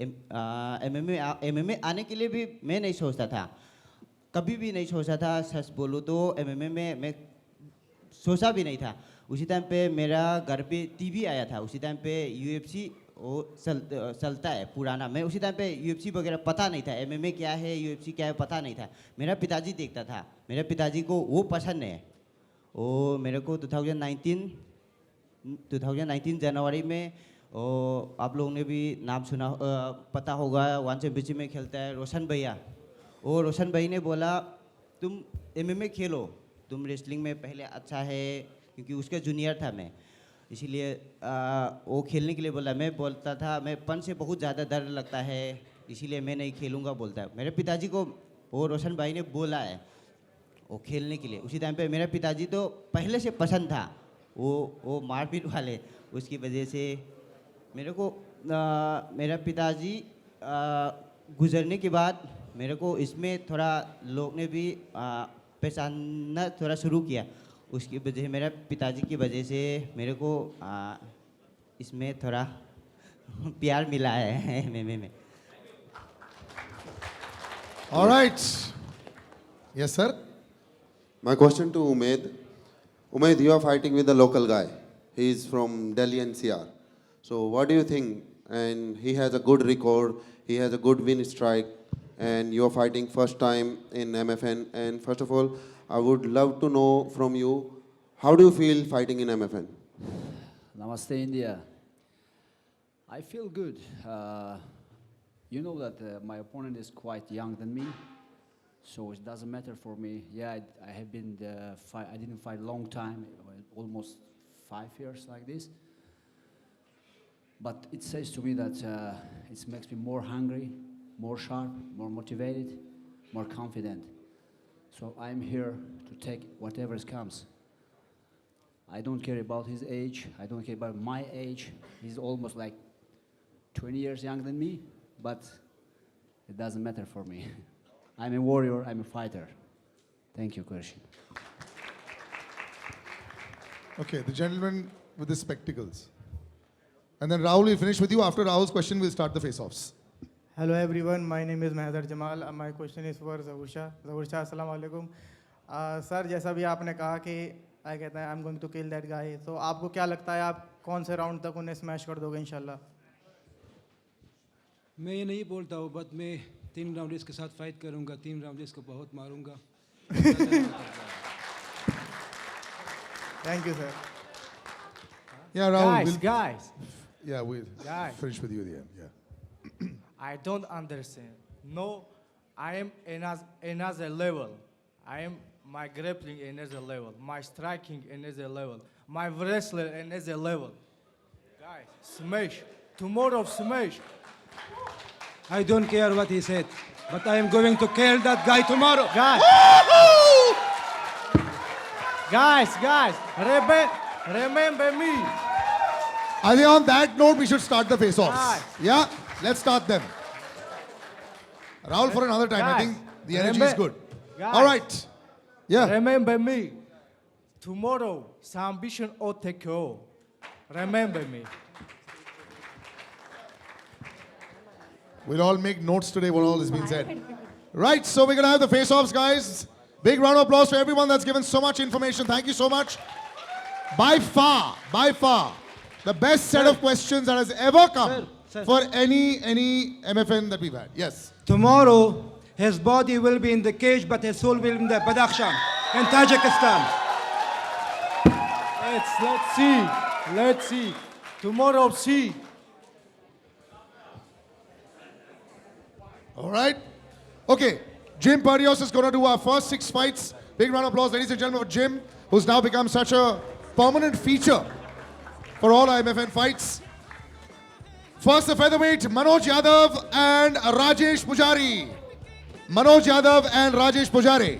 MMA आने के लिए भी मैं नहीं सोचता था कभी भी नहीं सोचा था सच बोलूँ तो MMA में मैं सोचा भी नहीं था उसी टाइम पे मेरा घर पे टीवी आया था उसी टाइम पे UFC वो चलता है पुराना मैं उसी टाइम पे UFC वगैरह पता नहीं था MMA क्या है UFC क्या है पता नहीं था मेरा पिताजी देखता था मेरे पिताजी को वो पसंद है वो मेरे को 2019 जनवरी में और आप लोगों ने भी नाम सुना पता होगा वन चैंपियनशिप में खेलता है रोशन भैया वो रोशन भाई ने बोला तुम MMA खेलो तुम रेसलिंग में पहले अच्छा है क्योंकि उसका जूनियर था मैं इसीलिए वो खेलने के लिए बोला मैं बोलता था मैं पन से बहुत ज़्यादा डर लगता है इसीलिए मैं नहीं खेलूँगा बोलता है मेरे पिताजी को वो रोशन भाई ने बोला है वो खेलने के लिए उसी टाइम पे मेरे पिताजी तो पहले से पसंद था वो मारपीट वाले उसकी वजह से मेरे को मेरा पिताजी गुजरने के बाद मेरे को इसमें थोड़ा लोग ने भी पहचानना थोड़ा शुरू किया उसकी वजह मेरा पिताजी की वजह से मेरे को इसमें थोड़ा प्यार मिला है MMA में All right. Yes, sir. My question to Umaid. Umaid, you are fighting with a local guy. He is from Delhi NCR. So what do you think? And he has a good record. He has a good win strike. And you are fighting first time in MFN. And first of all, I would love to know from you, how do you feel fighting in MFN? Namaste, India. I feel good. You know that my opponent is quite young than me, so it doesn't matter for me. Yeah, I have been I didn't fight a long time, almost 5 years like this. But it says to me that it makes me more hungry, more sharp, more motivated, more confident. So I'm here to take whatever comes. I don't care about his age. I don't care about my age. He's almost like 20 years younger than me, but it doesn't matter for me. I'm a warrior. I'm a fighter. Thank you, Christian. Okay, the gentleman with the spectacles. And then Rahul will finish with you. After Rahul's question, we'll start the face-offs. Hello everyone, my name is Mahazar Jamal. My question is for Zahursha. Zahursha, assalamu alaikum. Sir, जैसा भी आपने कहा कि I कहता है I'm going to kill that guy. So आपको क्या लगता है आप कौन से राउंड तक उन्हें स्मैश कर दोगे इंशाल्लाह? मैं ये नहीं बोलता हूँ बट मैं 3 राउंड इसके साथ फाइट करूँगा 3 राउंड इसको बहुत मारूँगा Thank you, sir. Yeah, Rahul. Guys. Yeah, we'll Guys. finish with you at the end. Yeah. I don't understand. No, I am another level. I am my grappling another level. My striking another level. My wrestler another level. Guys, smash. Tomorrow smash. I don't care what he said, but I am going to kill that guy tomorrow. Guys, remember me. I think on that note, we should start the face-offs. Right. Yeah, let's start them. Rahul, for another time. I Guys, think the energy is good. guys, All right. Yeah. Remember me. Tomorrow, Sambition or Tekyo. Remember me. We'll all make notes today what all is being said. Right, so we're going to have the face-offs, guys. Big round of applause for everyone that's given so much information. Thank you so much. By far, the best set of questions that has ever come for any MFN that we've had. Yes. Tomorrow, his body will be in the cage, but his soul will be in the Badakhshan, in Tajikistan. Let's see. Tomorrow, see. All right. Okay. Jim Perdios is going to do our first 6 fights. Big round of applause, ladies and gentlemen, for Jim, who's now become such a permanent feature for all our MFN fights. First, the featherweight, Manoj Yadav and Rajesh Pujari. Manoj Yadav and Rajesh Pujari.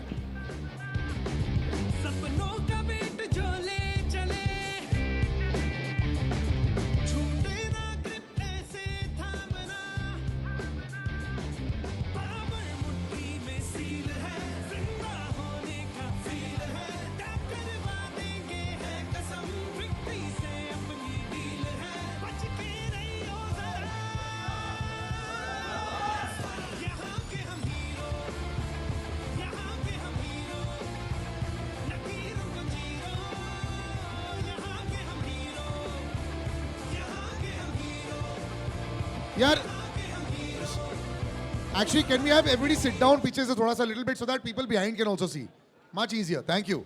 Yeah. Actually, can we have everybody sit down pictures a little bit so that people behind can also see? Much easier. Thank you.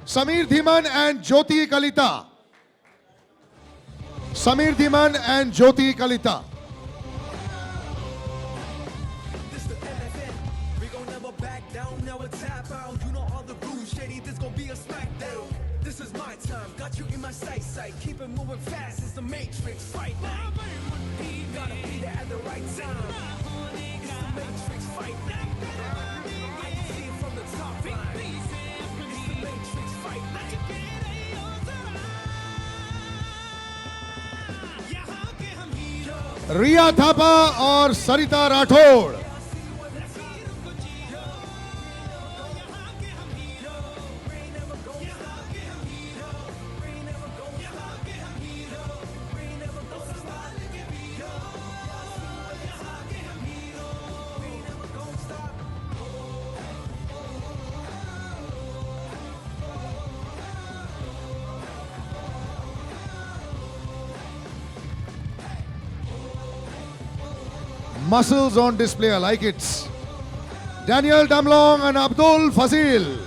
Samir Dhiman and Jyoti Kalita. Samir Dhiman and Jyoti Kalita. This is my time, got you in my sight. Keep it moving fast, it's the Matrix fight night. Gotta be there at the right time. It's the Matrix fight night. I can see it from the top line. It's the Matrix fight night. Riya Thapa और Sarita Rathod. Muscles on display, I like it. Daniel Damlong and Abdul Fazil.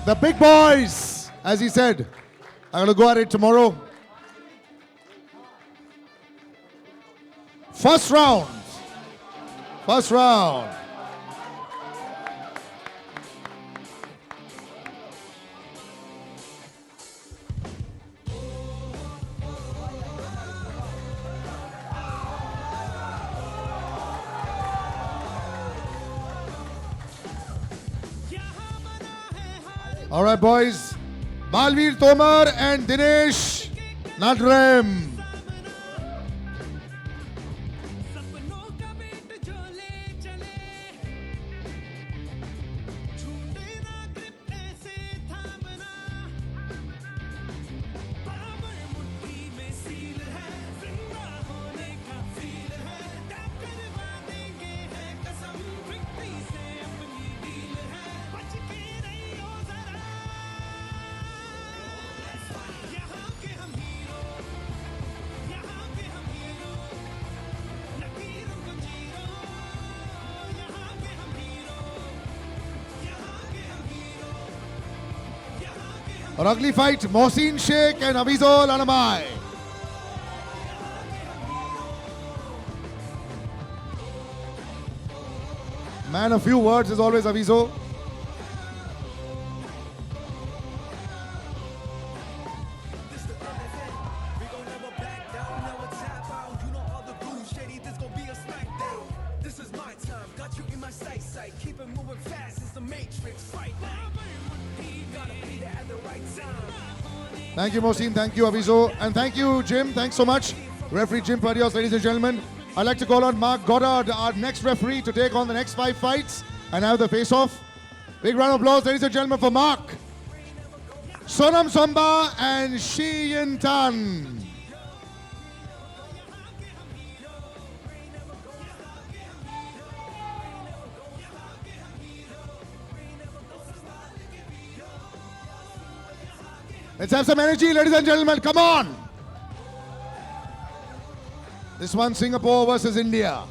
The big boys, as he said. I'm going to go at it tomorrow. First round. All right, boys. Balveer Tomar and Dinesh Nadrem. Our ugly fight, Mohsin Sheikh and Avizo Lanamai. Man, a few words is always Avizo. This is my time, got you in my sight. Keep it moving fast, it's the Matrix fight night. Gotta be there at the right time. Thank you, Mohsin. Thank you, Avizo. And thank you, Jim. Thanks so much. Referee Jim Perdios, ladies and gentlemen. I'd like to call on Mark Goddard, our next referee, to take on the next 5 fights and have the face-off. Big round of applause, ladies and gentlemen, for Mark, Sonam Samba and Shi Yin Tan. Let's have some energy, ladies and gentlemen. Come on. This one, Singapore versus India.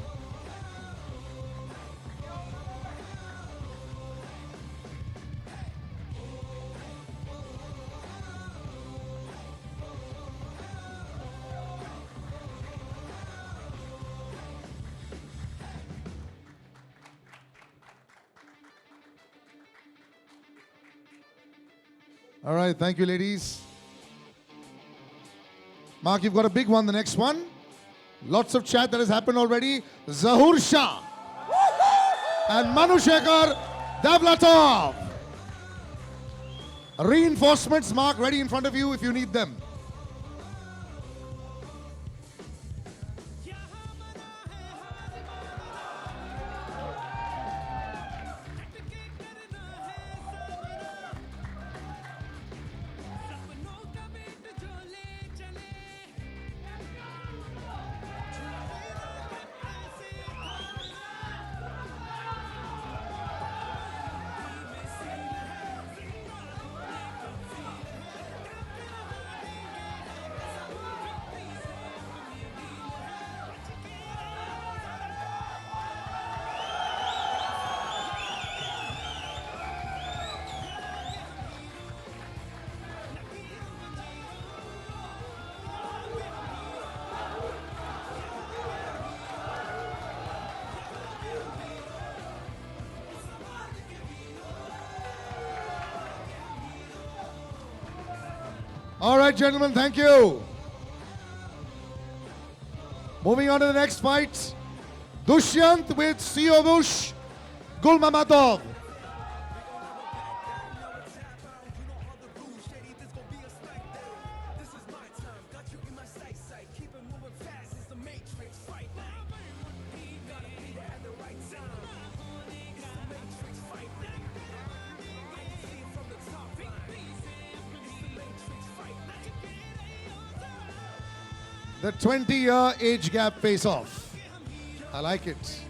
All right, thank you, ladies. Mark, you've got a big one, the next one. Lots of chat that has happened already. Zahur Shah and Manu Shekhar Davlatov. Reinforcements, Mark, ready in front of you if you need them. All right, gentlemen, thank you. Moving on to the next fight. Dushyant with Siyovush Gulmamatov. The 20-year age gap face-off. I like it.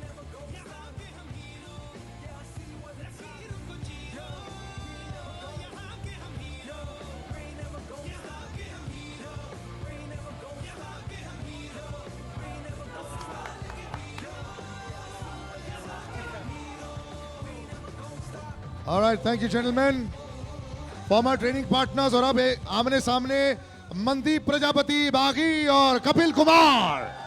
All right, thank you, gentlemen. Former training partners और अब आमने सामने मनदीप प्रजापति, बागी और Kapil Kumar.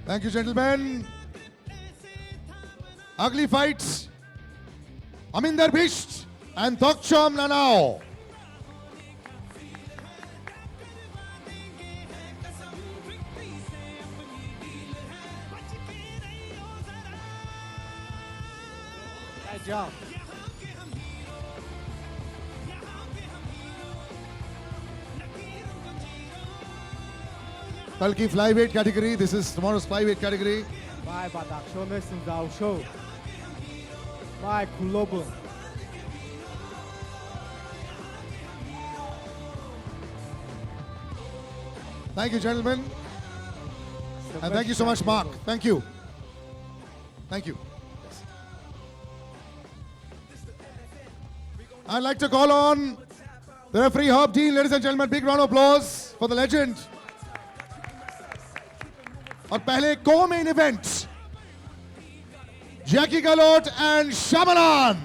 Thank you, gentlemen. Ugly fights. Aminder Bisht and Tokchom Nanao. Nice job. कल की flyweight category. This is tomorrow's flyweight category. Vai, Badak, show me some down show. Vai, Kulobo. Thank you, gentlemen. And thank you so much, Mark. Thank you. Thank you. I'd like to call on the referee Herb Dean, ladies and gentlemen. Big round of applause for the legend. और पहले co-main event, Jackie Galot and Shamalan.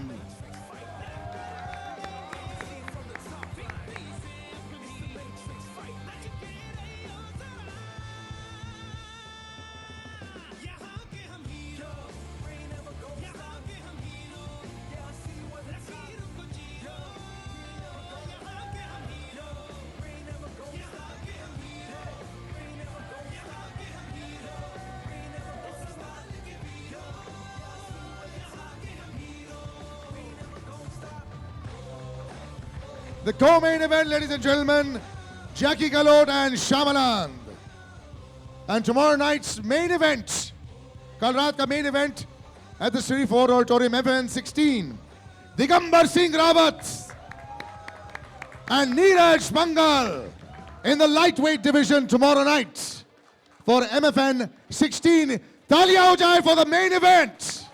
The co-main event, ladies and gentlemen, Jackie Galot and Shamaland. And tomorrow night's main event, kal raat ka main event at the Sri Ford Auditorium, MFN 16. Digambar Singh Rawat and Neeraj Mangal in the lightweight division tomorrow night for MFN 16. Talia ho jaye for the main event.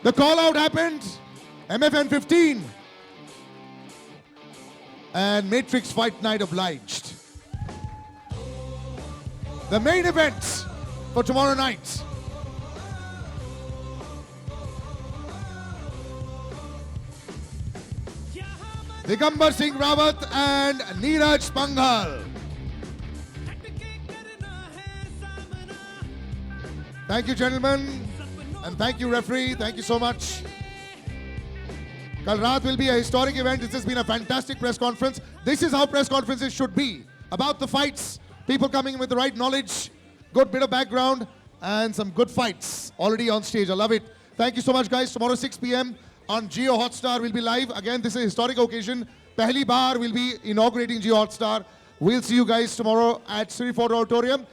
The call out happened, MFN 15. And Matrix Fight Night obliged. The main event for tomorrow night. Digambar Singh Rawat and Neeraj Mangal. Thank you, gentlemen. And thank you, referee. Thank you so much. Kal raat will be a historic event. This has been a fantastic press conference. This is how press conferences should be. About the fights, people coming in with the right knowledge, good bit of background, and some good fights already on stage. I love it. Thank you so much, guys. Tomorrow 6 p.m. on Jio Hotstar will be live. Again, this is a historic occasion. Pehli baar will be inaugurating Jio Hotstar. We'll see you guys tomorrow at Sri Ford Auditorium.